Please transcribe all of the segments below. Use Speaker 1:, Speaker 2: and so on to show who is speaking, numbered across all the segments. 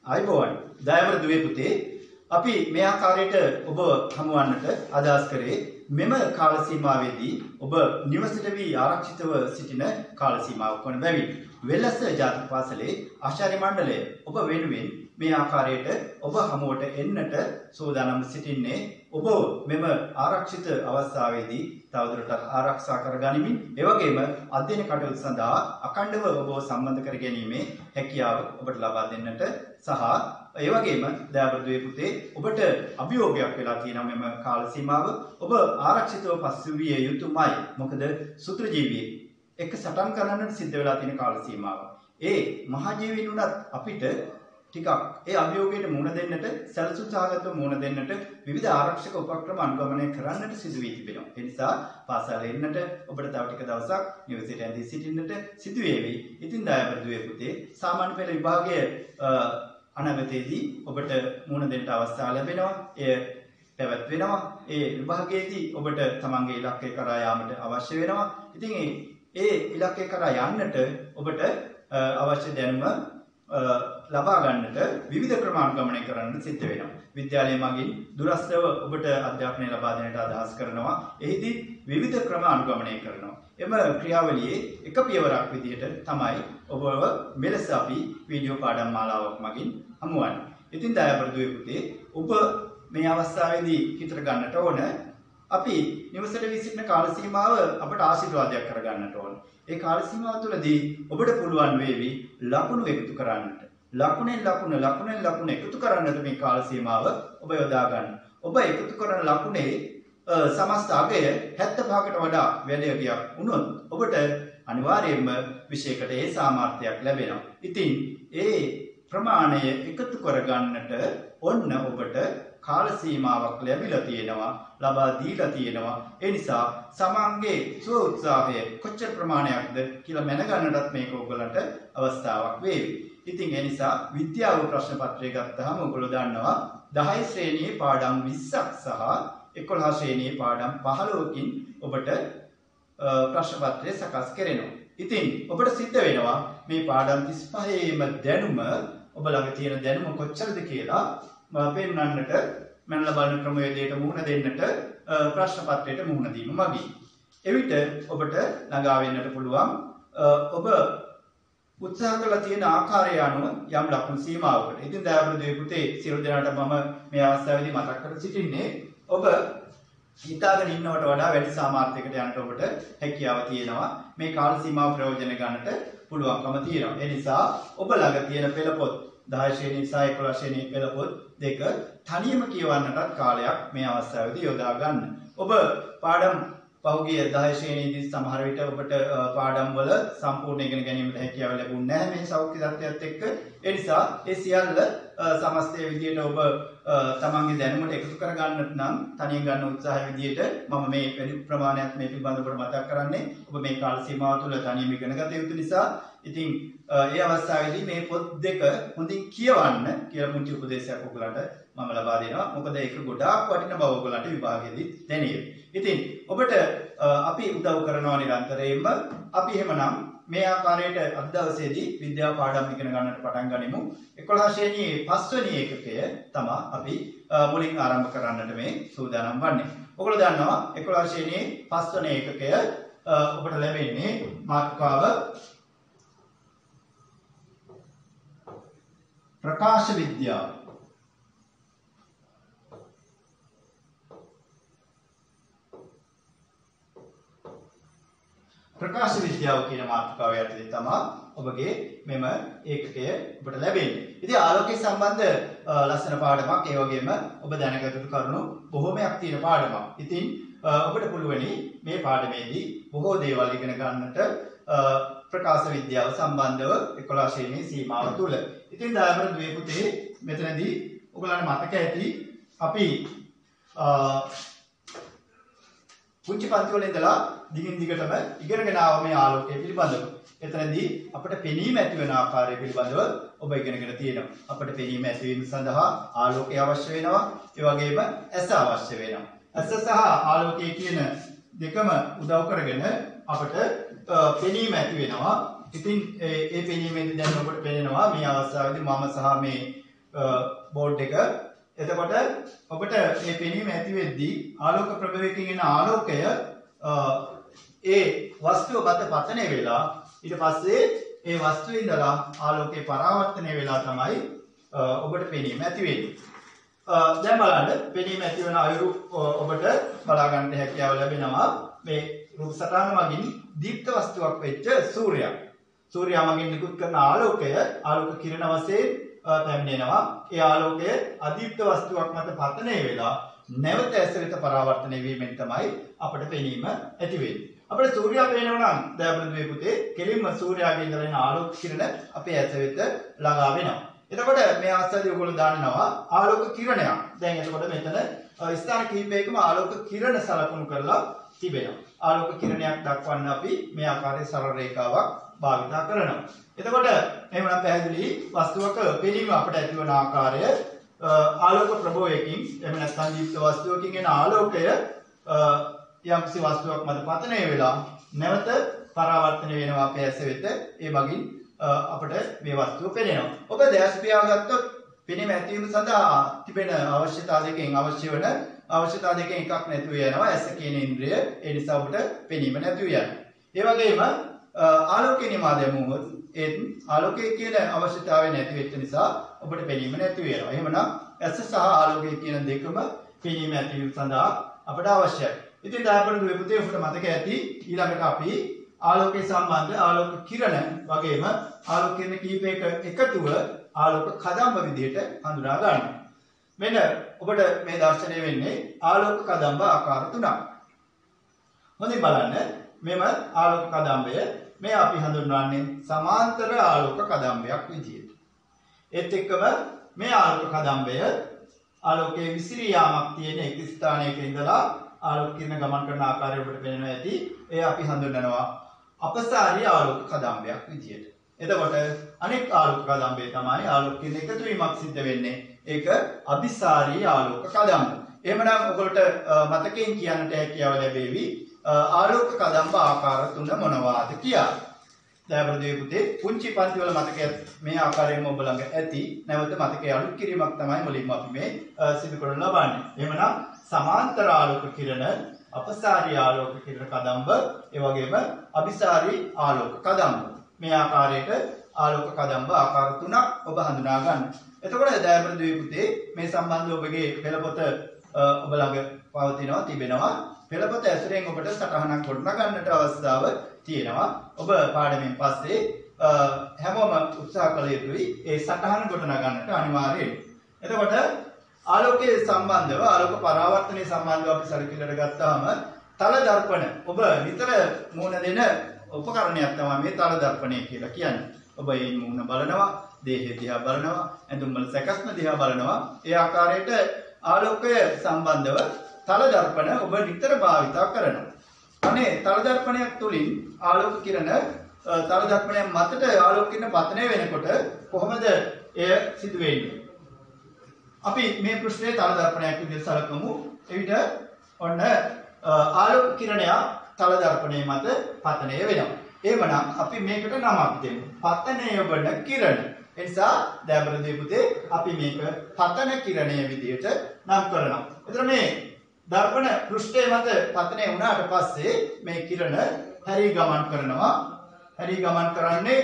Speaker 1: ආයිබෝවන් දයාවර දුවේ පුතේ අපි මේ ආකාරයට ඔබ හමුවන්නට අදහස් කරේ මෙම කාල සීමාවේදී ඔබ නිවසට වී ආරක්ෂිතව සිටින කාල සීමාවක් වන බැවින් වෙල්ලස්ස ජාතික පාසලේ ආචාර්ය මණ්ඩලය ඔබ වෙනුවෙන් මේ ආකාරයට ඔබ හමුවට එන්නට සූදානම් සිටින්නේ ඔබ මෙම ආරක්ෂිත අවස්ථාවේදී තවදුරටත් ආරක්ෂා කර ගනිමින් ඒ වගේම අධ්‍යයන කටයුතු සඳහා අඛණ්ඩව ඔබව සම්බන්ධ කර ගැනීමේ හැකියාව ඔබට ලබා දෙන්නට සහ ඒ වගේම දයාබදුවේ පුතේ ඔබට අභියෝගයක් වෙලා තියෙනවා මෙම කාල සීමාව ඔබ ආරක්ෂිතව පසු විය යුතුමයි මොකද සූත්‍රජීවියෙක් එක සටන් කරන්නට සිද්ධ වෙලා තියෙන කාල සීමාව. ඒ මහජීවීන් උනත් අපිට ටිකක් ඒ අභියෝගයට මුහුණ දෙන්නට සැලසුම් සහගතව මුහුණ දෙන්නට විවිධ ආරක්ෂක උපක්‍රම අනුගමනය කරන්නට සිදු වී තිබෙනවා. ඒ නිසා පාසලේ එන්නට ඔබට තව ටික දවසක් නිවසේට ඇඳී සිටින්නට සිදු වේවි. ඉතින් දයාබදුවේ පුතේ සාමාන්‍ය පෙළ විභාගයේ අනාගතයේදී ඔබට මුහුණ දෙන්න අවස්ථාව ලැබෙනවා. එය පැවැත්වෙනවා. ඒ විභාගයේදී ඔබට තමන්ගේ ඉලක්කය කරා යාමට අවශ්‍ය වෙනවා. ඉතින් ඒ ඉලක්කය කරා යන්නට ඔබට අවශ්‍ය දැනුම ලබා ගන්නට විවිධ ක්‍රම අනුගමනය කරන්න සිද්ධ වෙනවා. විද්‍යාලය මගින් දුරස්ථව ඔබට අධ්‍යාපනය ලබා දෙන්නට අදහස් කරනවා. එහිදී විවිධ ක්‍රම අනුගමනය කරනවා. එම ක්‍රියාවලියේ එක පියවරක් විදිහට තමයි ඔබව මෙලෙස අපි වීඩියෝ පාඩම් මාලාවක් මගින් හමුවන්නේ. ඉතින් දයාබදුවේ පුතේ ඔබ මේ අවස්ථාවේදී හිතට ගන්නට ඕන අපි නිවසට වී සිටින කාල සීමාව අපට ආශිර්වාදයක් කර ගන්නට ඕන. ඒ කාල සීමාව තුළදී ඔබට පුළුවන් වේවි ලකුණු එකතු කරන්නට. ලකුණෙන් ලකුණ එකතු කරන්නට මේ කාල සීමාව ඔබ යොදා ගන්න. ඔබ එකතු කරන ලකුණේ සමස්ත අගය 75කට වඩා වැඩියක් වුණොත් ඔබට අනිවාර්යයෙන්ම විෂයකට ඒ සාමර්ථ්‍යයක් ලැබෙනවා. ඉතින් ඒ ප්‍රමාණය එකතු කරගන්නට ඔන්න ඔබට කාල සීමාවක් ලැබිලා තියෙනවා ලබා දීලා තියෙනවා. ඒ නිසා සමන්ගේ ස්ව උත්සාහය කොච්චර ප්‍රමාණයක්ද කියලා මැනගන්නටත් මේක ඔයගලන්ට අවස්ථාවක් වේවි. ඉතින් ඒ නිසා විද්‍යාව ප්‍රශ්න පත්‍රය ගත්තාම ඔයගොල්ලෝ දන්නවා 10 ශ්‍රේණියේ පාඩම් 20ක් සහ 11 ශ්‍රේණියේ පාඩම් 15කින් ඔබට ප්‍රශ්න පත්‍රය සකස් කරනවා. ඉතින් ඔබට සිද්ධ වෙනවා මේ පාඩම් 35ේම දැනුම ඔබ ළඟ තියෙන දැනුම කොච්චරද කියලා පෙන්වන්නට මනලා බලන ක්‍රමවේදයට මුහුණ දෙන්නට ප්‍රශ්න පත්‍රයට මුහුණ දීම මගින්. එවිට ඔබට ළඟා වෙන්නට පුළුවන් ඔබ උත්සාහ කළා තියෙන ආකාරය අනුව යම් ලකුණු සීමාවකට. ඉතින් දයාබදුවේ පුතේ සියලු දෙනාට මම මේ අවස්ථාවේදී මතක් කර සිටින්නේ ඔබ හිතාගෙන ඉන්නවට වඩා වැඩි සාමර්ථ්‍යයකට යන්නට ඔබට හැකියාව තියෙනවා. මේ කාල සීමාව ප්‍රයෝජන ගන්නට පුළුවන්කම තියෙනවා. ඒ නිසා ඔබ ළඟ තියෙන පෙළපොත් 10 ශ්‍රේණිය සහ 11 ශ්‍රේණියේ පෙළපොත් දෙක තනියම කියවන්නටත් කාලයක් මේ අවස්ථාවේදී යොදා ගන්න. ඔබ පාඩම් පහුගිය 10 ශ්‍රේණියේදී සමහර විට ඔබට පාඩම් වල සම්පූර්ණ ඉගෙන ගැනීමට හැකියාව ලැබුණේ නැහැ මේ සෞඛ්‍ය තත්ත්වයත් එක්ක. ඒ නිසා ඒ සියල්ල සමස්තය විදියට ඔබ තමන්ගේ දැනුමට එකතු කර ගන්නට නම් තනියෙන් ගන්න උත්සාහය විදියට මම මේ වැඩි ප්‍රමාණයක් මේ පිළිබඳව ඔබට මතක් කරන්නේ. ඔබ මේ කාල සීමාව තුළ තනියම ඉගෙන ගත යුතු නිසා ඉතින් ඒ අවස්ථාවේදී මේ පොත් දෙක හොඳින් කියවන්න කියලා මුංචි උපදේශයක් ඔයගලන්ට මම ලබා දෙනවා. මොකද ඒක ගොඩාක් වටින බව ඔයගලන්ට විභාගයේදී දැනෙයි. ඉතින් ඔබට අපි උදව් කරනවා නිරන්තරයෙන්ම. අපි එහෙමනම් මේ ආකාරයට අද දවසේදී විද්‍යා පාඩම් ඉගෙන ගන්නට පටන් ගනිමු. 11 ශ්‍රේණියේ 5 වෙනි ඒකකය තමයි අපි මුලින් ආරම්භ කරන්නට මේ සූදානම් වන්නේ. ඔයගොල්ලෝ දන්නවා 11 ශ්‍රේණියේ 5 වෙනි ඒකකය ඔබට ලැබෙන්නේ මාතෘකාව ප්‍රකාශ විද්‍යාව. ප්‍රකාශ විද්‍යාව කියන මාතෘකාව යටතේ තමයි ඔබගේ මෙම ඒකකය ඔබට ලැබෙන්නේ. ඉතින් ආලෝකය සම්බන්ධ ලස්සන පාඩමක් ඒ වගේම ඔබ දැනගත යුතු කරුණු බොහෝමයක් තියෙන පාඩමක්. ඉතින් ඔබට පුළුවනි මේ පාඩමේදී බොහෝ දේවල් ඉගෙන ගන්නට ප්‍රකාශ විද්‍යාව සම්බන්ධව 11 ශ්‍රේණියේ සීමාව තුල. ඉතින් දයාබදුවේ පුතේ මෙතනදී ඔයගලන්ට මතක ඇති අපි පුංචි පන්ති වල ඉඳලා දිගින් දිගටම ඉගෙනගෙන ආව මේ ආලෝකය පිළිබඳව. එතනදී අපිට පෙනීම ඇති වෙන ආකාරය පිළිබඳව ඔබ ඉගෙනගෙන තියෙනවා. අපිට පෙනීම ඇති වීම සඳහා ආලෝකය අවශ්‍ය වෙනවා. ඒ වගේම ඇස අවශ්‍ය වෙනවා. ඇස සහ ආලෝකය කියන දෙකම උදව් කරගෙන අපිට පෙනීම ඇති වෙනවා. ඉතින් ඒ පෙනීමෙන්දී දැන් ඔබට පේනවා මේ අවස්ථාවේදී මම සහ මේ බෝඩ් එක. එතකොට ඔබට මේ පෙනීම ඇති වෙද්දී ආලෝක ප්‍රභවයකින් එන ආලෝකය ඒ වස්තුව මත පතනය වෙලා ඊට පස්සේ ඒ වස්තුවේ ඉඳලා ආලෝකේ පරාවර්තනය වෙලා තමයි ඔබට පෙනීම ඇති වෙන්නේ. දැන් බලන්න පෙනීම ඇති වෙන අයුරු ඔබට බලා ගන්න හැකියාව ලැබෙනවා මේ රූප සටහන මගින් දීප්ත වස්තුවක් වෙච්ච සූර්යයා. සූර්යයා මගින් නිකුත් කරන ආලෝකය ආලෝක කිරණ වශයෙන් පැමිණෙනවා. ඒ ආලෝකය අදීප්ත වස්තුවක් මත පතනය වෙලා නැවත ඇස වෙත පරාවර්තනය වීමෙන් තමයි අපට පෙනීම ඇති වෙන්නේ. අපිට සූර්යයා පේනවා නම් දයාබලුවේ පුතේ කෙලින්ම සූර්යාගේ ඉඳලා එන ආලෝක කිරණ අපේ ඇස වෙත ළඟා වෙනවා. එතකොට මේ අවස්ථාවේදී ඔයගොල්ලෝ දන්නවා ආලෝක කිරණයක්. දැන් එතකොට මෙතන ස්ථාන කිහිපයකම ආලෝක කිරණ සලකුණු කරලා තිබෙනවා. ආලෝක කිරණයක් දක්වන්න අපි මේ ආකාරයේ සරල රේඛාවක් භාවිත කරනවා. එතකොට එහෙමනම් පැහැදිලි වස්තුවක පෙනීම අපට ඇතිවන ආකාරය ආලෝක ප්‍රභවයකින් එහෙම නැත්නම් දීප්ත වස්තුවකින් එන ආලෝකය යම්කිසි වස්තුවක් මත පතනය වෙලා නැවත පරාවර්තනය වෙනවා අපේ ඇස වෙත. ඒ මගින් අපට මේ වස්තුව පෙනෙනවා. ඔබ දැස් පියාගත්තොත් පෙනීම ඇතිවීම සඳහා තිබෙන අවශ්‍යතා දෙකෙන් අවශ්‍යතා දෙකෙන් එකක් නැතුව යනවා ඇස කියන ඉන්ද්‍රිය. ඒ නිසා ඔබට පෙනීම නැතුව යනවා. ඒ වගේම ආලෝකේ නිමා දැමුවොත් ඒ ආලෝකයේ කියන අවශ්‍යතාවය නැති වෙච්ච නිසා ඔබට පෙනීම නැති වෙනවා. එහෙමනම් ඇස සහ ආලෝකය කියන දෙකම පෙනීම ඇතිවීම සඳහා අපට අවශ්‍යයි. ඉතින් දයාබලුවේ පුතේ ඔබට මතක ඇති ඊළඟට අපි ආලෝකයේ සම්බන්ධ ආලෝක කිරණ වගේම ආලෝක කිරණ කීපයක එකතුව ආලෝක කදම්බ විදිහට හඳුනා ගන්න. මෙන්න ඔබට මේ දැర్శණය වෙන්නේ ආලෝක කදම්බ ආකාර තුනක්. හොඳින් බලන්න මෙම ආලෝක කදම්බය මේ අපි හඳුන්වන්නේ සමාන්තර ආලෝක කදම්බයක් විදිහට. ඒත් එක්කම මේ ආලෝක කදම්බය ආලෝකයේ විසිරී යාමක් තියෙන එක ස්ථානයක ඉඳලා ආලෝක කිරණ ගමන් කරන ආකාරය ඔබට පේනවා ඇති. ඒ අපි හඳුන්වනවා අපසාරී ආලෝක කදම්බයක් විදියට. එතකොට අනෙක් ආලෝක කදම්බය තමයි ආලෝක කිරණ එකතු වීමක් සිද්ධ වෙන්නේ. ඒක අபிසාරී ආලෝක කදම්බ. එහෙමනම් ඔයගොල්ලෝ මතකයෙන් කියන්නට හැකියාව ලැබෙවි ආලෝක කදම්බ ආකාර තුන මොනවාද කියලා. දයාබලුවේ පුතේ පුංචි පන්ති වල මතකයක් මේ ආකාරයෙන්ම ඔබ ළඟ ඇති. නැවත මතකයේ අලුත් කිරීමක් තමයි මුලින්ම අපි මේ සිදු කරන ලබන්නේ. එහෙමනම් සමාන්තර ආලෝක කිරණ, අපසාරී ආලෝක කිරණ කදම්බ, ඒ වගේම අபிසාරී ආලෝක කදම්බ. මේ ආකාරයට ආලෝක කදම්බ ආකාර තුනක් ඔබ හඳුනා ගන්න. එතකොට දයාබලුවේ පුතේ මේ සම්බන්ධව ඔබගේ පෙළපොත ඔබ ළඟ පවතිනවා තිබෙනවා. පෙළපොත ඇසුරෙන් ඔබට සටහනක් ගොඩනගා ගන්නට අවස්ථාව තියෙනවා. ඔබ පාඩමෙන් පස්සේ හැමෝම උත්සාහ කළ යුතුයි ඒ සටහන ගොඩනගා ගන්නට අනිවාර්යයෙන්. එතකොට ආලෝකයේ සම්බන්ධව ආලෝක පරාවර්තනයේ සම්බන්ධව අපි සැලකිල්ලට ගත්තාම තල දර්පණ ඔබ නිතර මූණ දෙන උපකරණයක් තමයි මේ තල දර්පණය කියලා කියන්නේ. ඔබ මේ මූණ බලනවා, දේහය දිහා බලනවා, ඇඳුම් වල සැකස්ම දිහා බලනවා. ඒ ආකාරයට ආලෝකය සම්බන්ධව තල දර්පණ ඔබ නිතර භාවිතා කරනවා. අනේ තල දර්පණයක් තුලින් ආලෝක කිරණ තල දර්පණයක් මතට ආලෝක කිරණ පතනය වෙනකොට කොහොමද එය සිදු වෙන්නේ? අපි මේ ප්‍රශ්නේ තල දර්පණයක් විදිහට සලකමු. එවිට ඔන්න ආලෝක කිරණය තල දර්පණය මත පතනය වෙනවා. එහෙමනම් අපි මේකට නමක් දෙමු. පතනය වන කිරණ. ඒ නිසා දයාබලුවේ පුතේ අපි මේක පතන කිරණය විදිහට නම් කරනවා. එතන මේ දර්පණ පෘෂ්ඨය මත පතනය වුණාට පස්සේ මේ කිරණ හැරී ගමන් කරනවා. හැරී ගමන් කරන්නේ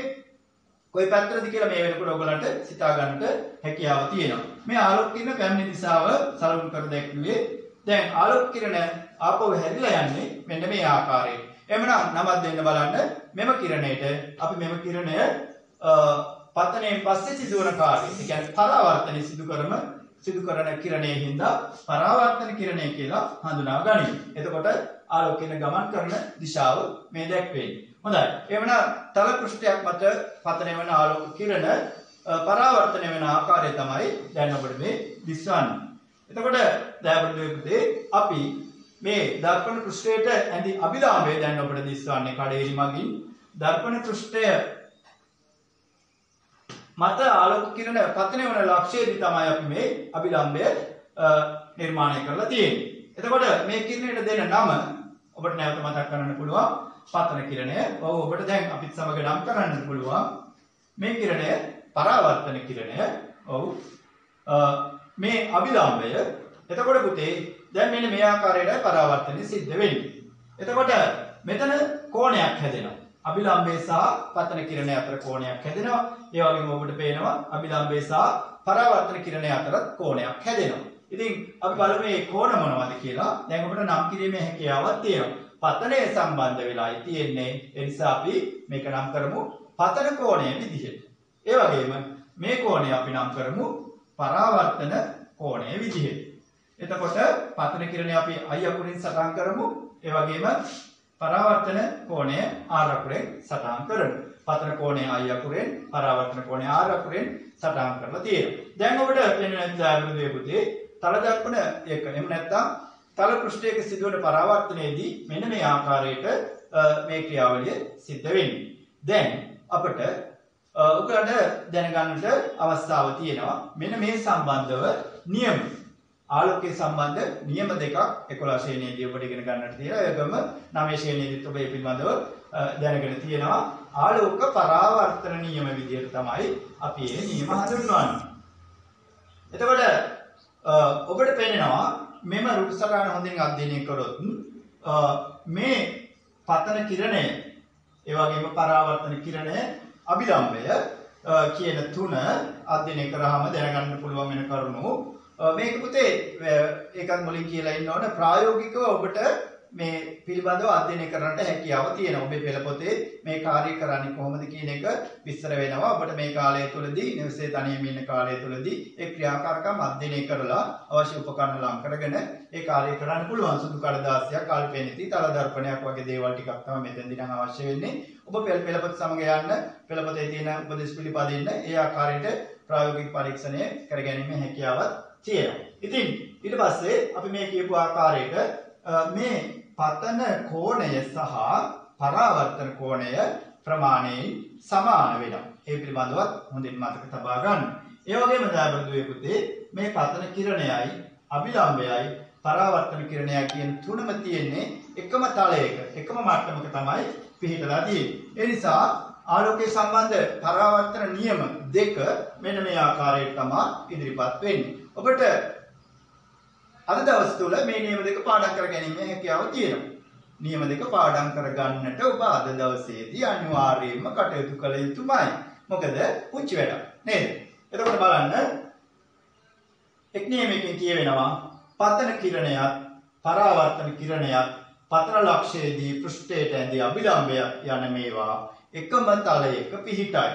Speaker 1: කොයි පැත්තටද කියලා මේ වෙනකොට ඔයගලන්ට සිතා ගන්නට හැකියාව තියෙනවා. මේ ආලෝක කිරණ පැමිණි දිශාව සලකුණු කර දැක්ුවේ. දැන් ආලෝක කිරණ ආපහු හැරිලා යන්නේ මෙන්න මේ ආකාරයෙන්. එhmenan නමක් දෙන්න බලන්න. මෙම කිරණයට අපි මෙම කිරණය පතනයෙන් පස්සේ සිදුවන කාර්යය. ඒ කියන්නේ පරාවර්තනය සිදු කරන කිරණයේ හින්දා පරාවර්තන කිරණය කියලා හඳුනා ගනිමු. එතකොට ආලෝක කිරණ ගමන් කරන දිශාව මේ දැක්වෙන්නේ. හොඳයි. එහෙමනම් තල පෘෂ්ඨයක් මත පතනය වන ආලෝක කිරණ පරාවර්තනය වෙන ආකාරය තමයි දැන් ඔබට මේ දිස්වන්නේ. එතකොට දයාබලුවේ පුතේ අපි මේ දර්පණ පෘෂ්ඨයට ඇඳි අභිලාභය දැන් ඔබට දිස්වන්නේ කඩේලි මගින් දර්පණ පෘෂ්ඨය මත ආලෝක කිරණ පතනය වන ලක්ෂයේදී තමයි අපි මේ අභිලම්භය නිර්මාණය කරලා තියෙන්නේ. එතකොට මේ කිරණයට දෙන නම ඔබට නැවත මතක් කරගන්න පුළුවන් පතන කිරණය. ඔව් ඔබට දැන් අපිත් සමග නම් කරන්න පුළුවන් මේ කිරණය පරාවර්තන කිරණය. ඔව් මේ අභිලම්භය එතකොට පුතේ දැන් මෙන්න මේ ආකාරයට පරාවර්තනය සිද්ධ වෙන්නේ. එතකොට මෙතන කෝණයක් හැදෙනවා. අභිලම්භය සහ පතන කිරණය අතර කෝණයක් හැදෙනවා. ඒ වගේම ඔබට පේනවා අභිලම්භය සහ පරාවර්තන කිරණය අතර කෝණයක් හැදෙනවා. ඉතින් අපි බලමු මේ කෝණ මොනවද කියලා. දැන් ඔබට නම් කිරීමේ හැකියාවක් තියෙනවා. පතනය සම්බන්ධ වෙලායි තියෙන්නේ. ඒ නිසා අපි මේක නම් කරමු පතන කෝණය විදිහට. ඒ වගේම මේ කෝණය අපි නම් කරමු පරාවර්තන කෝණය විදිහට. එතකොට පතන කිරණය අපි I අකුරින් සටහන් කරමු. ඒ වගේම පරාවර්තන කෝණය R අකුරෙන් සටහන් කරමු. පතන කෝණය I අකුරෙන් පරාවර්තන කෝණය R අකුරෙන් සටහන් කරලා තියෙනවා. දැන් ඔබට පෙනෙන දායකරුවේ පුතේ තල දක්වන එක. එහෙම නැත්නම් තල පෘෂ්ඨයක සිදුවන පරාවර්තනයේදී මෙන්න මේ ආකාරයට මේ ක්‍රියාවලිය සිද්ධ වෙන්නේ. දැන් අපිට උගලට දැනගන්නට අවස්ථාව තියෙනවා මෙන්න මේ සම්බන්ධව නියම ආලෝකයේ සම්බන්ධ නියම දෙකක් 11 ශ්‍රේණියේදී ඔබට ඉගෙන ගන්නට තියෙනවා. ඒකම 9 ශ්‍රේණියේදීත් ඔබ මේ පිළිබඳව දැනගෙන තියෙනවා. ආලෝක පරාවර්තන නියම විදිහට තමයි අපි මේ නියම හඳුන්වන්නේ. එතකොට ඔබට පේනවා මෙම රූප සටහන හොඳින් අධ්‍යයනය කරොත් මේ පතන කිරණය ඒ වගේම පරාවර්තන කිරණය අභිලම්භය කියන තුන අධ්‍යයනය කරාම දැනගන්න පුළුවන් වෙන කරුණු මේක පුතේ ඒකත් මුලින් කියලා ඉන්න ඕන ප්‍රායෝගිකව ඔබට මේ පිළිබඳව අධ්‍යයනය කරන්නට හැකියාව තියෙනවා. ඔබේ පෙළ පොතේ මේ කාර්යය කරන්නේ කොහොමද කියන එක විස්තර වෙනවා. ඔබට මේ කාලය තුලදී නිවසේ තනියම ඉන්න කාලය තුලදී ඒ ක්‍රියාකාරකම් අධ්‍යයනය කරලා අවශ්‍ය උපකරණ ලං කරගෙන ඒ කාර්යය කරන්න පුළුවන්. සුදු කඩදාසියක්, කල්පෙනිති, තල දර්පණයක් වගේ දේවල් ටිකක් තමයි මෙතෙන්දී නම් අවශ්‍ය වෙන්නේ. ඔබ පෙළ පොත සමග යන්න පෙළ පොතේ තියෙන උපදේශ පිළිපදින්න ඒ ආකාරයට ප්‍රායෝගික පරීක්ෂණය කරගැනීමේ හැකියාවක් තියෙනවා. ඉතින් ඊට පස්සේ අපි මේ කියපු ආකාරයට මේ පතන කෝණය සහ පරාවර්තන කෝණය ප්‍රමාණයෙන් සමාන වෙනවා. ඒ පිළිබඳවත් හොඳින් මතක තබා ගන්න. ඒ වගේම දායකරුවේ පුතේ මේ පතන කිරණයයි අභිලම්භයයි පරාවර්තන කිරණයයි කියන තුනම තියෙන්නේ එකම තලයක එකම මට්ටමක තමයි පිහිටලා තියෙන්නේ. ඒ නිසා ආලෝකයේ සම්බන්ධ පරාවර්තන නියම දෙක මෙන්න මේ ආකාරයට තමයි ඉදිරිපත් වෙන්නේ. ඔබට අද දවස් තුල මේ නියම දෙක පාඩම් කර ගැනීමේ හැකියාව තියෙනවා. නියම දෙක පාඩම් කර ගන්නට ඔබ අද දවසේදී අනිවාර්යයෙන්ම කටයුතු කළ යුතුමයි. මොකද පුංචි වැඩක් නේද? එතකොට බලන්න එක් නියමයකින් කියවෙනවා පතන කිරණයත් පරාවර්තන කිරණයත් පතන ලක්ෂයේදී පෘෂ්ඨයට ඇඳි අභිලම්භය යන මේවා එකම තලයක පිහිටයි.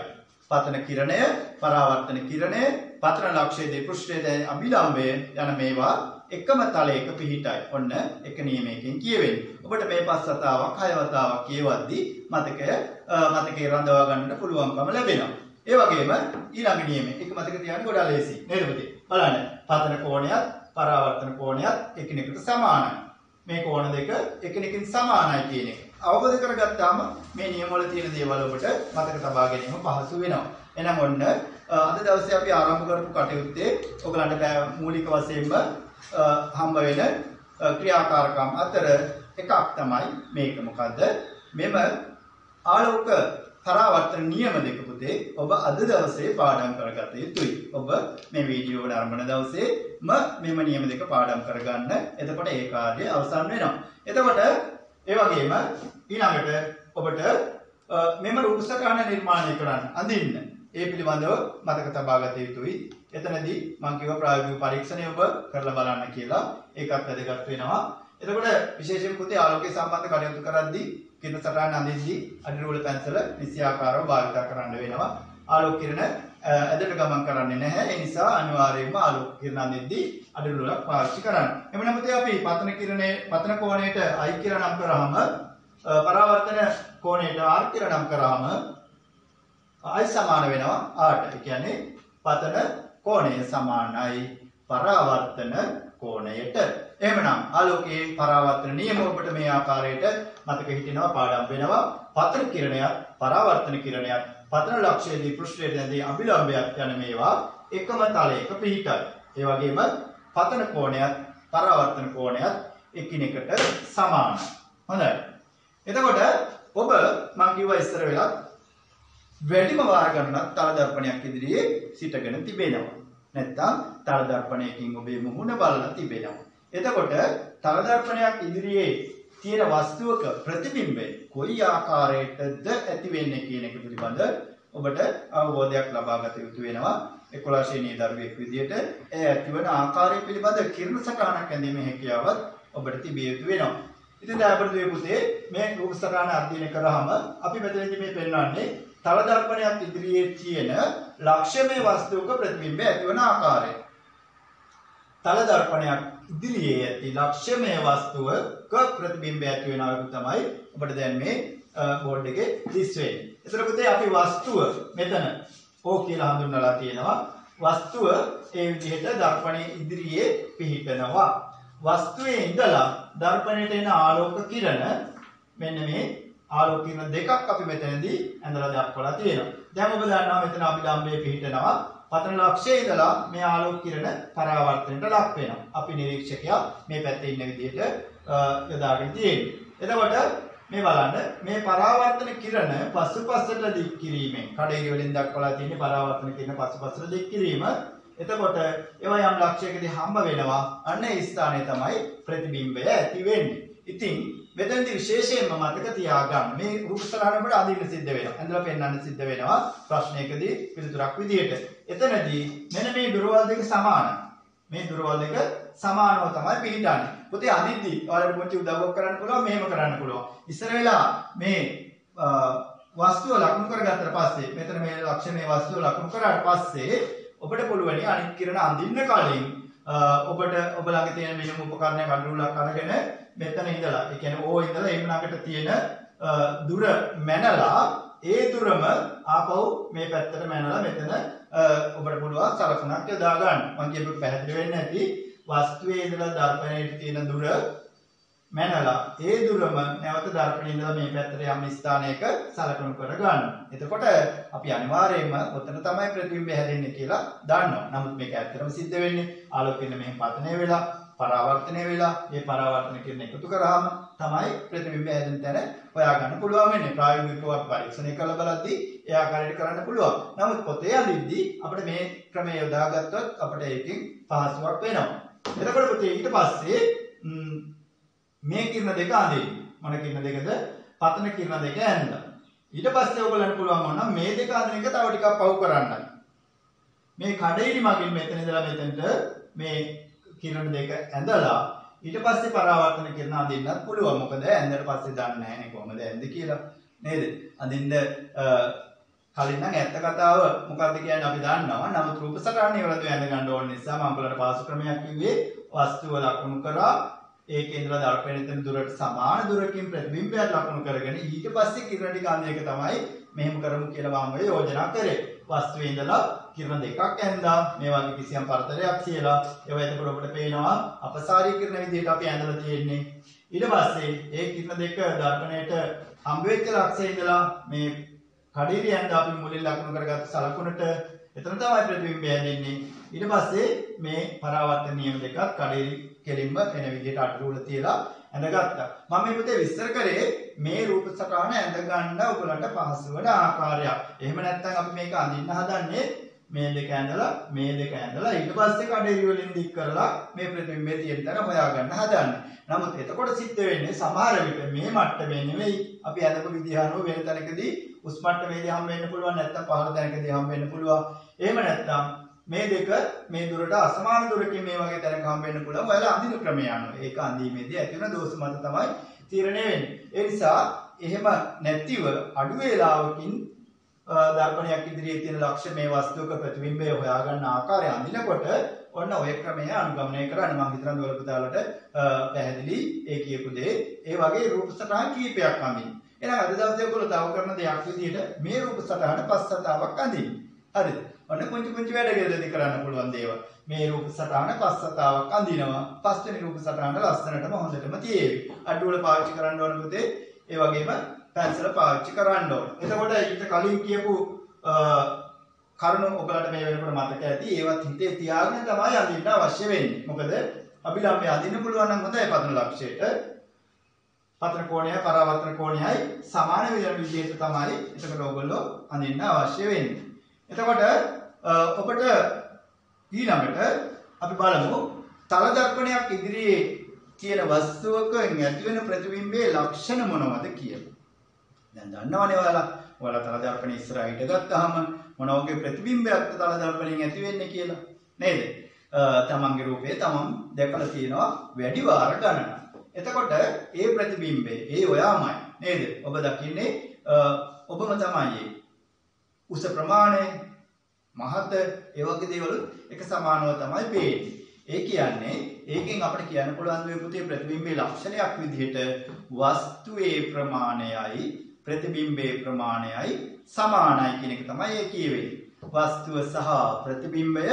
Speaker 1: පතන කිරණය පරාවර්තන කිරණය පතන ලක්ෂයේදී පෘෂ්ඨයට ඇඳි අභිලම්භය යන මේවා එකම තලයක පිහිටයි. ඔන්න එක නියමයකින් කියවෙන්නේ. ඔබට මේ 5 වතාවක් 6 වතාවක් කියවද්දී මතකයේ රඳවා ගන්නට පුළුවන්කම ලැබෙනවා. ඒ වගේම ඊළඟ නියමය එක මතක තියාගන්න ගොඩාක් ලේසි. නේද පුතේ? බලන්න. පතන කෝණයත් පරාවර්තන කෝණයත් එකිනෙකට සමානයි. මේ කෝණ දෙක එකිනෙකින් සමානයි කියන එක අවබෝධ කරගත්තාම මේ නියම වල තියෙන දේවල් ඔබට මතක තබා ගැනීම පහසු වෙනවා. එහෙනම් ඔන්න අද දවසේ අපි ආරම්භ කරපු කටයුත්තේ ඔයගලන්ට මූලික වශයෙන්ම හම්බ වෙන ක්‍රියාකාරකම් අතර එකක් තමයි මේක. මොකද්ද? මෙම ආලෝක පරාවර්තන නියම දෙක පුතේ ඔබ අද දවසේ පාඩම් කරගත යුතුයි. ඔබ මේ වීඩියෝ ආරම්භන දවසේම මෙම නියම දෙක පාඩම් කරගන්න. එතකොට ඒ කාර්යය අවසන් වෙනවා. එතකොට ඒ වගේම ඊළඟට ඔබට මෙම රූප සටහන නිර්මාණය කරන්න අඳින්න ඒ පිළිබඳව මතක තබා ගත යුතුයි. එතනදී මම කිව්වා ප්‍රායෝගික පරීක්ෂණය ඔබ කරලා බලන්න කියලා. ඒකත් වැදගත් වෙනවා. එතකොට විශේෂයෙන් පුතේ ආලෝකයේ සම්බන්ධ කටයුතු කරද්දී කිරණ සටහන අඳිද්දී අඩිරෝල පැන්සල නිසියාකාරව භාවිත කරන්න වෙනවා. ආලෝක කිරණ ඇදට ගමන් කරන්නේ නැහැ. ඒ නිසා අනිවාර්යයෙන්ම ආලෝක කිරණ අඳිද්දී අඩිරෝලක් පාවිච්චි කරන්න. එමුනම් පුතේ අපි පතන කෝණයට I කියලා නම් කරාම පරාවර්තන කෝණයට R කියලා නම් කරාම I සමාන වෙනවා R ට. ඒ කියන්නේ පතන කෝණය සමානයි පරාවර්තන කෝණයට. එහෙමනම් ආලෝකයේ පරාවර්තන නියම ඔබට මේ ආකාරයට මතක හිටිනවා පාඩම් වෙනවා. පතන කිරණයත් පරාවර්තන කිරණයත් පතන ලක්ෂයේදී පෘෂ්ඨයට ඇඳි අභිලම්භයක් යන මේවා එකම තලයක පිහිටයි. ඒ වගේම පතන කෝණයත් පරාවර්තන කෝණයත් එකිනෙකට සමානයි. හොඳයි. එතකොට ඔබ මම කිව්වා ඉස්සර වෙලා වැඩිම වාර ගණනක් තල දර්පණයක් ඉදිරියේ සිටගෙන තිබෙනවා. නැත්නම් තල දර්පණයකින් ඔබේ මුහුණ බලලා තිබෙනවා. එතකොට තල දර්පණයක් ඉදිරියේ තියෙන වස්තුවක ප්‍රතිබිම්බය කොයි ආකාරයකටද ඇති වෙන්නේ කියන එක පිළිබඳ ඔබට අවබෝධයක් ලබා ගත යුතු වෙනවා. 11 ශ්‍රේණියේ දරුවෙක් විදියට ඒ ඇතිවන ආකාරය පිළිබඳ කිරණ සටහනක් ඇඳීමේ හැකියාවත් ඔබට තිබිය යුතු වෙනවා. ඉතින් දයාබර පුතේ මේ රූප සටහන අධ්‍යයනය කරාම අපි මෙතනදී මේ පෙන්වන්නේ තල දර්පණයක් ඉදිරියේ තියෙන ලක්ෂ්‍යමය වස්තුවක ප්‍රතිබිම්බය ඇතිවන ආකාරය. තල දර්පණයක් ඉදිරියේ ඇති ලක්ෂ්‍යමය වස්තුවක ප්‍රතිබිම්බය ඇති වෙනවා තමයි ඔබට දැන් මේ බෝඩ් එකේ දිස් වෙන්නේ. ඒතර පුතේ අපි වස්තුව මෙතන O කියලා හඳුන්වලා තියෙනවා. වස්තුව ඒ විදිහට දර්පණයේ ඉදිරියේ පිහිටනවා. වස්තුවේ ඉඳලා දර්පණයට එන ආලෝක කිරණ මෙන්න මේ ආලෝක කිරණ දෙකක් අපි මෙතනදී ඇඳලා දක්වලා තියෙනවා. දැන් ඔබ දන්නවා මෙතන අභිලම්බයේ පිහිටනවා. පතන ලක්ෂයේ ඉඳලා මේ ආලෝක කිරණ පරාවර්තනයට ලක් වෙනවා. අපි නිරීක්ෂකයා මේ පැත්තේ ඉන්න විදිහට යොදාගෙන තියෙන්නේ. එතකොට මේ බලන්න මේ පරාවර්තන කිරණ පසුපසට දික් කිරීමෙන් කඩේරි වලින් දක්වලා තියෙන පරාවර්තන කිරණ පසුපසට දික් කිරීම. එතකොට ඒවා යම් ලක්ෂයකදී හම්බ වෙනවා. අන්න ඒ ස්ථානයේ තමයි ප්‍රතිබිම්බය ඇති වෙන්නේ. ඉතින් මෙතනදී විශේෂයෙන්ම මතක තියාගන්න මේ රූප සටහන වල අඳින්න සිද්ධ වෙනවා. ඇඳලා පෙන්වන්න සිද්ධ වෙනවා ප්‍රශ්නයකදී පිළිතුරක් විදියට. එතනදී මෙන්න මේ දුරවල් දෙක සමානයි. මේ දුරවල් දෙක සමානව තමයි පිළිටන්නේ. පුතේ අඳිද්දි ඔයාලට පොඩි උදව්වක් කරන්න පුළුවන් මෙහෙම කරන්න පුළුවන්. ඉස්සර වෙලා මේ වස්තුව ලකුණු කරගත්තට පස්සේ මෙතන මේ ලක්ෂණයේ වස්තුව ලකුණු කරාට පස්සේ ඔබට පුළුවනි අනිත් කිරණ අඳින්න කලින් ඔබට ඔබ ළඟ තියෙන මෙහෙම උපකරණයක් අඳුරලා කරගෙන මෙතන ඉඳලා ඒ කියන්නේ ඕ ඉඳලා එම් ළඟට තියෙන දුර මැනලා ඒ දුරම ආපහු මේ පැත්තට මැනලා මෙතන ඔබට පුළුවන් සලකුණක් යොදා ගන්න. මම කියපු පැහැදිලි වෙන්නේ නැති වස්තුවේ ඉඳලා දර්පණයට තියෙන දුර මැනලා ඒ දුරම නැවත දර්පණයේ ඉඳලා මේ පැත්තට යම් ස්ථානයක සලකුණු කර ගන්න. එතකොට අපි අනිවාර්යයෙන්ම ඔතන තමයි ප්‍රතිබිම්බය හැදෙන්නේ කියලා දන්නවා. නමුත් මේක ඇත්තටම සිද්ධ වෙන්නේ ආලෝක කිරණ මෙහෙම පතනය වෙලා පරාවර්තනය වෙලා මේ පරාවර්තන කිරණ එකතු කරාම තමයි ප්‍රතිබිම්බය හැදෙන තැන හොයාගන්න පුළුවන් වෙන්නේ. ප්‍රායෝගිකව පරීක්ෂණය කරලා බලද්දී ඒ ආකාරයට කරන්න පුළුවන්. නමුත් පොතේ අඳිද්දී අපිට මේ ක්‍රමය යොදාගත්තොත් අපිට ඒකෙන් පහසුවක් වෙනවා. එතකොට පුතේ ඊට පස්සේ මේ කිරණ දෙක අඳින්න. මොන කිරණ දෙකද? පතන කිරණ දෙක ඇඳලා. ඊට පස්සේ ඔයගලන්ට පුළුවන් වුණා මේ දෙක අඳින එක තව ටිකක් පහු කරන්නයි. මේ කඩේලි මගින් මෙතන ඉඳලා මෙතනට මේ කිරණ දෙක ඇඳලා ඊට පස්සේ පරාවර්තන කිරණ අඳින්නත් පුළුවන්. මොකද ඇඳලා පස්සේ දන්නේ නැහැ නේ කොහමද ඇඳ කියලා. නේද? අඳින්න කලින් නම් ඇත්ත කතාව මොකක්ද කියන්නේ අපි දන්නවා. නමුත් රූප සටහනේ වලදී ඇඳ ගන්න ඕන නිසා මම ඔයාලට පාසු ක්‍රමයක් කිව්වේ වස්තුව ලකුණු කරා ඒකේ ඉඳලා දර්පණයෙන් දුරට සමාන දුරකින් ප්‍රතිබිම්බයක් ලකුණු කරගෙන ඊට පස්සේ කිරණ ටික අඳින එක තමයි මෙහෙම කරමු කියලා මම යෝජනා කරේ. වස්තුවේ ඉඳලා කිරණ දෙකක් ඇඳලා මේ වගේ කිසියම් පරතරයක් කියලා ඒවා එතකොට ඔබට පේනවා අපසාරී කිරණ විදිහට අපි ඇඳලා තියෙන්නේ. ඊට පස්සේ ඒ කිරණ දෙක දර්පණයට හම්බ වෙච්ච ලක්ෂයේ ඉඳලා මේ කඩේරි ඇඳ අපි මුලින් ලකුණු කරගත්ත සලකුණට එතන තමයි ප්‍රතිබිම්බය හැදෙන්නේ. ඊට පස්සේ මේ පරාවර්තන නියම දෙකත් කඩේරි කෙලින්ම එන විදිහට අඩුවල තියලා ඇඳගත්තා. මම මේ පුතේ විස්තර කරේ මේ රූප සටහන ඇඳ ගන්න ඔයගලන්ට පහසු වෙන ආකාරයක්. එහෙම නැත්නම් අපි මේක අඳින්න හදන්නේ මේ දෙක ඇඳලා මේ දෙක ඇඳලා ඊට පස්සේ කඩේරි වලින් දික් කරලා මේ ප්‍රතිබිම්බය තියෙන තැන හොයාගන්න හදන්නේ. නමුත් එතකොට සිද්ධ වෙන්නේ සමහර විට මේ මට්ටමේ නෙවෙයි අපි ඇඳපු විදිහ අනුව වෙන තැනකදී උස් මට්ටමේදී හම් වෙන්න පුළුවන් නැත්නම් පහළ තැනකදී හම් වෙන්න පුළුවන්. එහෙම නැත්නම් මේ දෙක මේ දුරට අසමාන දුරකින් මේ වගේ තැනක හම් වෙන්න පුළුවන්. ඔයාලා අඳින ක්‍රමය අනුව ඒක අඳීමේදී ඇති වෙන දෝෂ මත තමයි තීරණය වෙන්නේ. ඒ නිසා එහෙම නැතිව අඩු වේලාවකින් දර්පණයක් ඉදිරියේ තියෙන ලක්ෂ්‍ය මේ වස්තුවක ප්‍රතිබිම්බය හොයාගන්න ආකාරය අඳිනකොට ඔන්න ඔය ක්‍රමය අනුගමනය කරන්න මම හිතනවා ඔයාලා පුතාලට පැහැදිලි ඒ කියපු දේ ඒ වගේ රූප සටහන් කීපයක් අඳින්න. එහෙනම් අද දවසේ ඔයගොල්ලෝ තව කරන දෙයක් විදිහට මේ රූප සටහන පස් සතාවක් අඳින්න. හරිද? ඔන්න පුංචි පුංචි වැඩ ගෙදරදී කරන්න පුළුවන් දේවල්. මේ රූප සටහන පස් සතාවක් අඳිනවා. පස්වෙනි රූප සටහන ලස්සනටම හොඳටම තියේවි. අඩුවල පාවිච්චි කරන්න ඕන පුතේ. ඒ වගේම පැන්සල පාවිච්චි කරන්න ඕන. එතකොට ඊට කලින් කියපු කරුණු ඔයගලට මේ වෙනකොට මතක ඇති. ඒවත් හිතේ තියාගෙන තමයි අඳින්න අවශ්‍ය වෙන්නේ. මොකද අභිලම්බය අඳින්න පුළුවන් නම් හොඳයි පතන ලක්ෂයට. පතන කෝණයයි පරාවර්තන කෝණයයි සමාන විදිහට තමයි එතකොට ඔයගොල්ලෝ අඳින්න අවශ්‍ය වෙන්නේ. එතකොට ඔබට ඊළඟට අපි බලමු තල දර්පණයක් ඉදිරියේ තියෙන වස්තුවක ඇති වෙන ප්‍රතිබිම්බයේ ලක්ෂණ මොනවද කියලා. දැන් දන්නවනේ ඔයාලා තල දර්පණය ඉස්සරහට ගත්තාම මොන වගේ ප්‍රතිබිම්බයක් තල දර්පණයෙන් ඇති වෙන්නේ කියලා නේද? තමන්ගේ රූපේ තමන් දැකලා තියෙනවා වැඩි වාර ගණනක්. එතකොට ඒ ප්‍රතිබිම්බේ ඒ ඔයාමයි නේද? ඔබ දකින්නේ ඔබම තමයි. උස ප්‍රමාණය මහත ඒ වගේ දේවල් එක සමානව තමයි පේන්නේ. ඒ කියන්නේ ඒකෙන් අපිට කියන්න පුළුවන් මේ පුතේ ප්‍රතිබිම්බයේ ලක්ෂණයක් විදිහට වස්තුවේ ප්‍රමාණයයි ප්‍රතිබිම්බයේ ප්‍රමාණයයි සමානයි කියන එක තමයි ඒ කියවෙන්නේ. වස්තුව සහ ප්‍රතිබිම්බය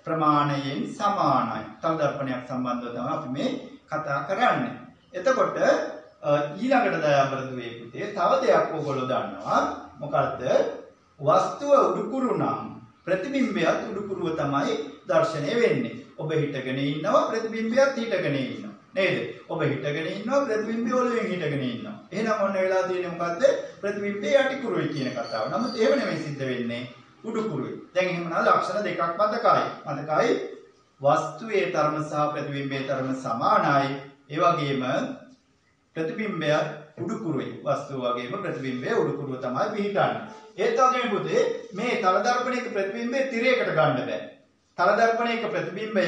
Speaker 1: ප්‍රමාණයෙන් සමානයි. තල දර්පණයක් සම්බන්ධව තමයි අපි මේ කතා කරන්නේ. එතකොට ඊළඟට දයාබරදුවේ පුතේ තව දෙයක් ඔයගොල්ලෝ දන්නවා. මොකද්ද? වස්තුව උඩුකුරු නම් ප්‍රතිබිම්බයත් උඩුකුරුව තමයි දැర్శණය වෙන්නේ. ඔබ හිටගෙන ඉන්නවා ප්‍රතිබිම්බයත් හිටගෙන ඉන්නවා. නේද? ඔබ හිටගෙන ඉන්නවා ප්‍රතිබිම්බය ඔළුවෙන් හිටගෙන ඉන්නවා. එහෙනම් ඔන්න වෙලා තියෙන්නේ මොකද්ද? ප්‍රතිබිම්බයේ යටිකුරුයි කියන කතාව. නමුත් එහෙම නෙමෙයි සිද්ධ වෙන්නේ. උඩුකුරුයි. දැන් එහෙමනම් ලක්ෂණ දෙකක් මතකයි. වස්තුවේ තරම සහ ප්‍රතිබිම්බයේ තරම සමානයි. ඒ වගේම ප්‍රතිබිම්බය උඩුකුරුයි. වස්තුව වගේම ප්‍රතිබිම්බය උඩුකුරුව තමයි පිහිටන්නේ. ඒත් වගේම පුතේ මේ තල දර්පණයක ප්‍රතිබිම්බය තිරයකට ගන්න බෑ. තල දර්පණයක ප්‍රතිබිම්බය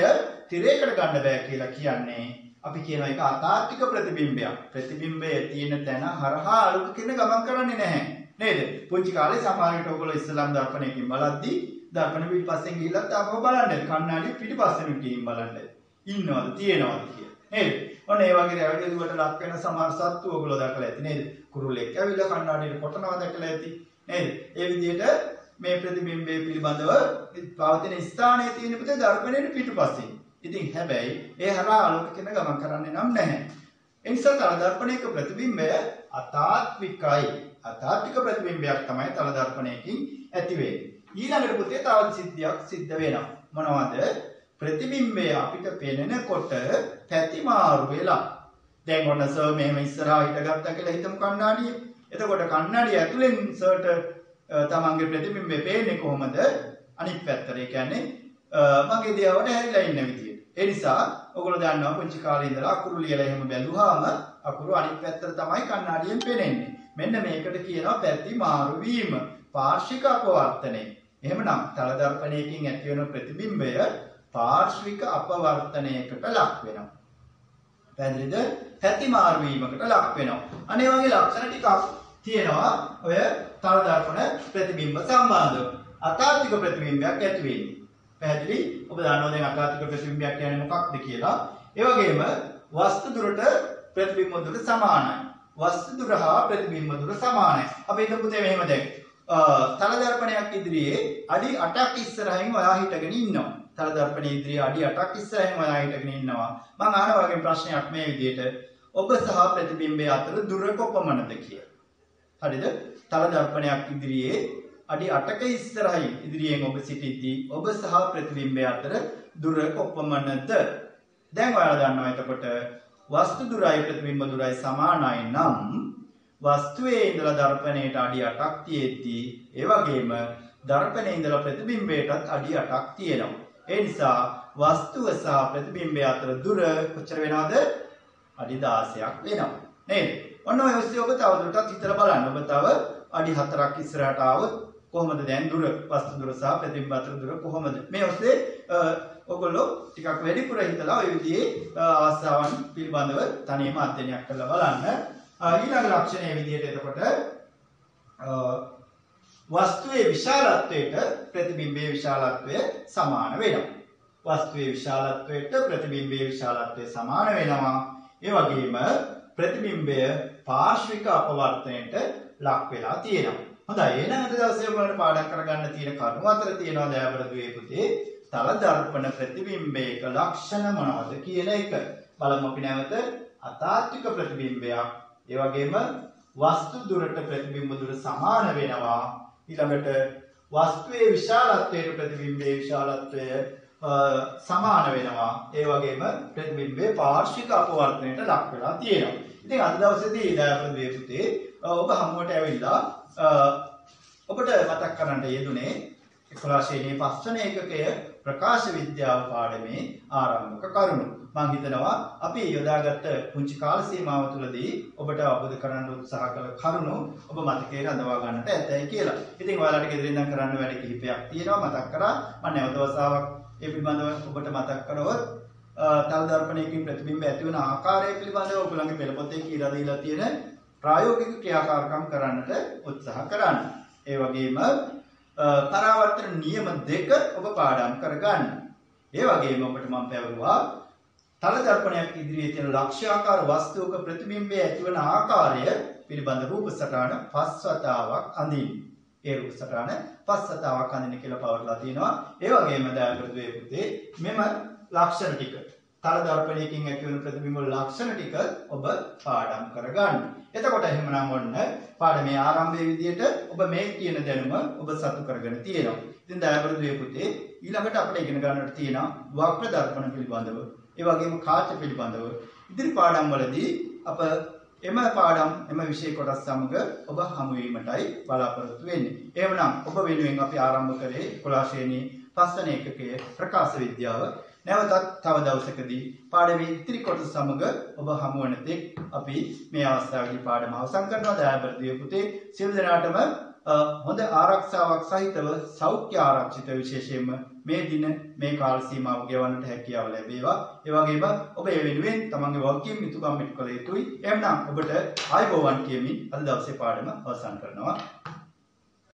Speaker 1: තිරයකට ගන්න බෑ කියලා කියන්නේ අපි කියනවා ඒක අතාර්කික ප්‍රතිබිම්බයක්. ප්‍රතිබිම්බය තියෙන තැන හරහා අලුත් කියන ගමන් කරන්නේ නැහැ. නේද? පුංචි කාලේ සමහර විට ඔයගොල්ලෝ ඉස්ලාම් දර්පණයකින් බලද්දී දර්පණ පිටිපස්සෙන් ගිහිල්ලත් ආපහු බලන්න. කණ්ණාඩි පිටිපස්සෙන් ගිහින් බලන්න. ඉන්නවද තියෙනවද කියලා. නේද? ඔන්න ඒ වගේ රැවටෙලුවට ලක් වෙන සමහර සත්තු ඔයගොල්ලෝ දැකලා ඇති නේද? කුරුල්ලෙක් ඇවිල්ලා කණ්ණාඩියට කොටනවා දැකලා ඇති. නේද? ඒ විදිහට මේ ප්‍රතිබිම්බයේ පිළිබඳව පවතින ස්ථානයේ තියෙන පුතේ දර්පණයේ පිටුපසින්. ඉතින් හැබැයි ඒ හරහා ආලෝක කියන ගමන් කරන්නේ නම් නැහැ. ඒ නිසා තල දර්පණයක ප්‍රතිබිම්බය අතාත්විකයි. අතාත්වික ප්‍රතිබිම්බයක් තමයි තල දර්පණයකින් ඇති වෙන්නේ. ඊළඟට පුතේ තව සිද්ධියක් සිද්ධ වෙනවා. මොනවද? ප්‍රතිබිම්බය අපිට පේනකොට පැති මාරු වෙලා. දැන් ඔන්න සර් මෙහෙම ඉස්සරහා හිටගත්තා කියලා හිතමු කණ්ණාඩිය. එතකොට කණ්ණාඩිය ඇතුලෙන් සර්ට තමන්ගේ ප්‍රතිබිම්බය පේන්නේ කොහොමද? අනිත් පැත්තට. ඒ කියන්නේ මගේ දිහාවට හැරිලා ඉන්න විදියට. ඒ නිසා ඔයගොල්ලෝ දන්නවා පුංචි කාලේ ඉඳලා අකුරු ලියලා එහෙම බැලුවාම අකුරු අනිත් පැත්තට තමයි කණ්ණාඩියෙන් පේන්නේ. මෙන්න මේකට කියනවා පැති මාරු වීම. පාර්ශ්වික අපවර්තනය. එහෙමනම් තල දර්පණයකින් ඇති වෙන ප්‍රතිබිම්බය පාර්ශ්වික අපවර්තනයකට ලක් වෙනවා. පැහැදිලිද? පැති මාරු වීමකට ලක් වෙනවා. අනේ වගේ ලක්ෂණ ටිකක් තියෙනවා ඔය තල දර්පණ ප්‍රතිබිම්බ සම්බන්ධව. අතාර්කික ප්‍රතිබිම්බයක් ඇති වෙන්නේ. පැහැදිලි? ඔබ දන්නවා දැන් අතාර්කික ප්‍රතිබිම්බයක් කියන්නේ මොකක්ද කියලා. ඒ වගේම වස්තු දුරට ප්‍රතිබිම්බ දුර සමානයි. වස්තු දුර හා ප්‍රතිබිම්බ දුර සමානයි. අපි හිතමු පුතේ මෙහෙම දැන් තල දර්පණයක් ඉදිරියේ අඩි 8ක් ඉස්සරහින් ඔයා හිටගෙන ඉන්නවා. තල දර්පණයේ ඉදිරියේ අඩි 8ක් ඉස්සරහින් ඔයා හිටගෙන ඉන්නවා. මම අහනවා වගේ ප්‍රශ්නයක් මේ විදිහට ඔබ සහ ප්‍රතිබිම්බය අතර දුර කොපමණද කියලා. හරිද? තල දර්පණයක් ඉදිරියේ අඩි 8ක ඉස්සරහින් ඉදිරියෙන් ඔබ සිටිද්දී ඔබ සහ ප්‍රතිබිම්බය අතර දුර කොපමණද? දැන් ඔයාලා දන්නවා එතකොට වස්තු දුරයි ප්‍රතිබිම්බ දුරයි සමානයි නම් වස්තුවේ ඉඳලා දර්පණයට අඩි 8ක් තියෙද්දී ඒ වගේම දර්පණයේ ඉඳලා ප්‍රතිබිම්බයටත් අඩි 8ක් තියෙනවා. ඒ නිසා වස්තුව සහ ප්‍රතිබිම්බය අතර දුර කොච්චර වෙනවද? අඩි 16ක් වෙනවා. නේද? ඔන්න ඔය ඔස්සේ ඔබ තවදුරටත් හිතලා බලන්න. ඔබ තව අඩි 4ක් ඉස්සරහට ආවොත් කොහොමද දැන් දුර වස්තු දුර සහ ප්‍රතිබිම්බ අතර දුර කොහොමද? මේ ඔස්සේ ඔයගොල්ලෝ ටිකක් වැඩිපුර හිතලා ඔය විදිහේ ආසාවන් පිළිබඳව තනියම අධ්‍යයනයක් කරලා බලන්න. ඊළඟ ලක්ෂණයේ විදිහට එතකොට වස්තුවේ විශාලත්වයට ප්‍රතිබිම්බයේ විශාලත්වය සමාන වෙනවා. වස්තුවේ විශාලත්වයට ප්‍රතිබිම්බයේ විශාලත්වය සමාන වෙනවා. ඒ වගේම ප්‍රතිබිම්බය පාර්ශ්වික අපවර්තනයට ලක් වෙලා තියෙනවා. හොඳයි. එහෙනම් අද දවසේ ඔයගොල්ලන්ට පාඩම් කරගන්න තියෙන කරුණු අතර තියෙනවා දයාබරදුවේ පුතේ තල දර්පණ ප්‍රතිබිම්බයක ලක්ෂණ මොනවද කියන එක. බලමු අපි නැවත අතාර්කික ප්‍රතිබිම්බයක්. ඒ වගේම වස්තු දුරට ප්‍රතිබිම්බ දුර සමාන වෙනවා. ඊළඟට වස්තුවේ විශාලත්වයට ප්‍රතිබිම්බයේ විශාලත්වය සමාන වෙනවා. ඒ වගේම ප්‍රතිබිම්බයේ පාර්ශ්වික අපවර්තනයට ලක් වෙලා තියෙනවා. ඉතින් අද දවසේදී දයාබරදුවේ පුතේ ඔබ හමුවට ඇවිල්ලා ඔබට මතක් කරගන්න යෙදුනේ 11 ශ්‍රේණියේ පස්වන ඒකකය ප්‍රකාශ විද්‍යාව පාඩමේ ආරම්භක කරුණු. මම හිතනවා අපි යොදාගත් පුංචි කාල සීමාව තුළදී ඔබට අවබෝධ කරගන්න උත්සාහ කළ කරුණු ඔබ මතකයේ රඳවා ගන්නට ඇතයි කියලා. ඉතින් ඔයාලට ගෙදරින් ඉඳන් කරන්න වැඩ කිහිපයක් තියෙනවා මතක් කරා. මම නැවත වතාවක් ඒ පිළිබඳව ඔබට මතක් කරවොත් තල් දර්පණයකින් ප්‍රතිබිම්බ ඇති වන ආකාරය පිළිබඳව ඔයගොල්ලන්ගේ පෙළපොතේ කියලා දීලා තියෙන ප්‍රායෝගික ක්‍රියාකාරකම් කරන්නට උත්සාහ කරන්න. ඒ වගේම පරාවර්තන නියම 2 ඔබ පාඩම් කරගන්න. ඒ වගේම ඔබට මම පැවරුවා තල දර්පණයක් ඉදිරියේ තියෙන ලක්ෂ්‍යාකාර වස්තුවක ප්‍රතිබිම්බය ඇතිවන ආකාරය පිළිබඳ රූප සටහන 5 වතාවක් අඳින්න. ඒ රූප සටහන 5 වතාවක් අඳින්න කියලා පවර්ලා තියෙනවා. ඒ වගේම දායකත්වයේ පුතේ මෙම ලක්ෂණ ටික තල දර්පණයකින් ඇතිවන ප්‍රතිබිම්බ ලක්ෂණ ටික ඔබ පාඩම් කරගන්න. එතකොට එහෙමනම් ඔන්න පාඩමේ ආරම්භයේ විදියට ඔබ මේ කියන දැනුම ඔබ සතු කරගෙන තියෙනවා. ඉතින් දායකත්වයේ පුතේ ඊළඟට අපිට ඉගෙන ගන්නට තියෙනවා වක්‍ර දර්පණ පිළිබඳව. ඒ වගේම කාච පිළිබඳව ඉදිරි පාඩම් වලදී අප එම පාඩම් එම විෂය කොටස් සමග ඔබ හමු වීමටයි බලාපොරොත්තු වෙන්නේ. එහෙමනම් ඔබ වෙනුවෙන් අපි ආරම්භ කරේ 11 ශ්‍රේණියේ පස්වන ඒකකයේ ප්‍රකාශ විද්‍යාව. නැවතත් තව දවසකදී පාඩමේ ඉතිරි කොටස සමග ඔබ හමු වන තෙක් අපි මේ අවස්ථාවේදී පාඩම අවසන් කරනවා. දයාබරදී පුතේ සියලු දෙනාටම හොඳ ආරක්ෂාවක් සහිතව සෞඛ්‍ය ආරක්ෂිත විශේෂයෙන්ම මේ දින මේ කාල සීමාව ගෙවන්නට හැකියාව ලැබේවා. ඒ වගේම ඔබ ඒ වෙනුවෙන් තමන්ගේ වගකීම් යුතුකම් ඉටු කළ යුතුයි. එහෙනම් ඔබට ආයුබෝවන් කියමින් අද දවසේ පාඩම අවසන් කරනවා.